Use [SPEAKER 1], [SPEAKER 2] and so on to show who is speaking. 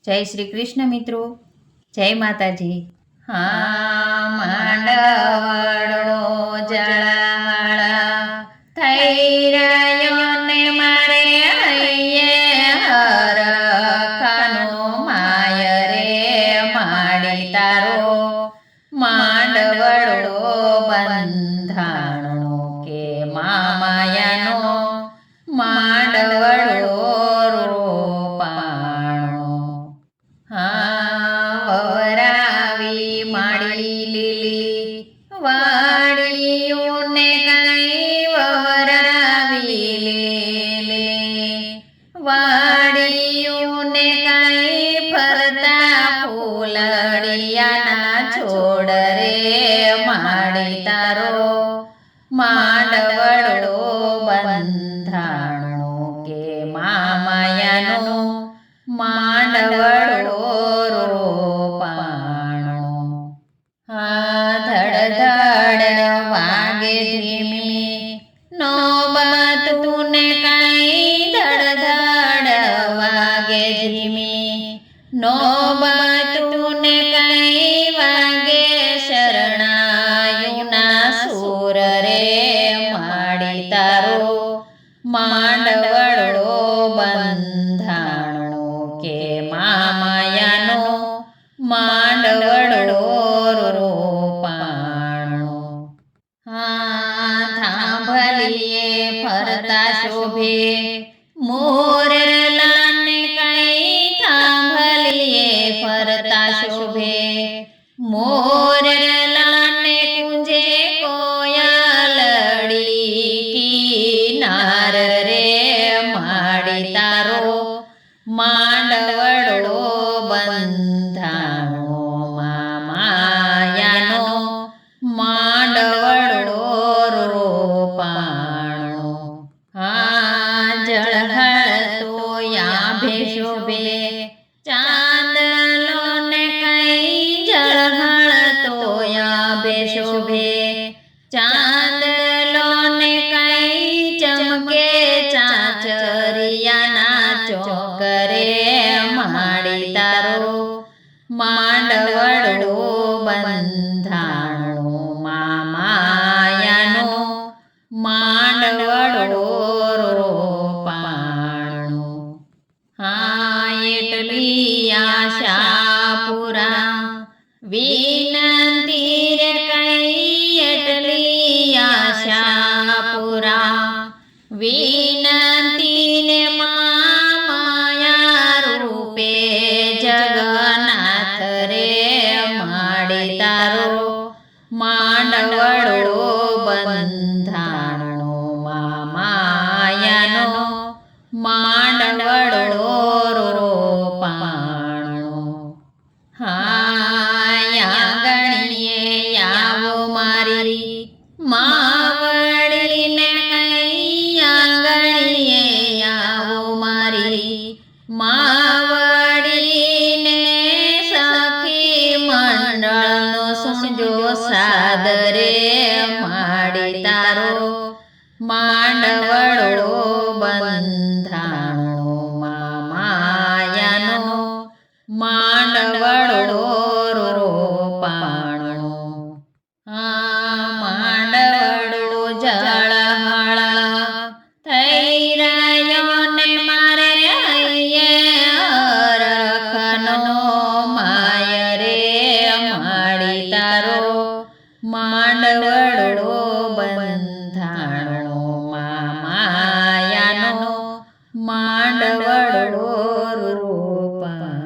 [SPEAKER 1] જય શ્રી કૃષ્ણ મિત્રો, જય માતાજી. હા, માંડવડો જળાળા થઈ રહ્યો ને મારે હૈયે હરખનો માય રે માડી તારો માંડવડો બંધાણો કે મામાયાનો માંડવડો રોપાણો. હા, વરાવી માડી લીલી વાડીઓને કઈ વરાવી લીલી વાડીઓને કઈ ફરતા ફૂલડિયાના છોડ રે માડી તારો માંડવડો બંધાણો કે મામાયાનો માંડવડો રોપાણો. હા, ધડ ધડ વાગે ધીમી નોબતું ને કઈ ધડ ધડ વાગે ધીમી નોબતું ને કઈ વાગે શરણાયુના સૂર રે માડી તારો માંડવડો બંધાણો કે મામાયાનો માંડવડો રોપાણો. હા, થાંભલીએ ફરતા શોભે મોરલાને કઈ થાંભલીએ ફરતા શોભે મોરલાને કુંજે કોયલડી કિનાર રે માડી તારો માંડવડો બંધાણો મામાયાનો માંડવડો રોપાણો. હા, જળહળતો યાભે શોભે ચાંદલો ને કઈ જળહળતો યાભે શોભે ચાંદલો ને કઈ ચમકે ચાચરિયાના ચોક રે માડી તારો માંડવડો બંધાણો મામાયાનો માંડવડો રોપાણો. હા, એટલી આશાપુરા વિનંતી રે કઈ એટલી આશાપુરા વિનંતી ને મામાયા રૂપે જગન્નાથ રે માડી તારો માંડવડો બંધાણો મામાયાનો માંડવડો રોપાણો. હા, યાગણીએ આવો મારી માવડીને કઈ આંગણીએ આવો મારી માવડીને સખી મંડળનો સુણજો સાદ રે માડી તારો માંડવડો બંધાણો મામાયાનો માંડવડો રોપાણો. હા, માંડવડો જળહળ થઈ રહ્યો ને મારે હૈયે હરખનો માય રે માડી તારો માંડવડો બંધાણો મામાયાનો માંડવડો રોપાણો.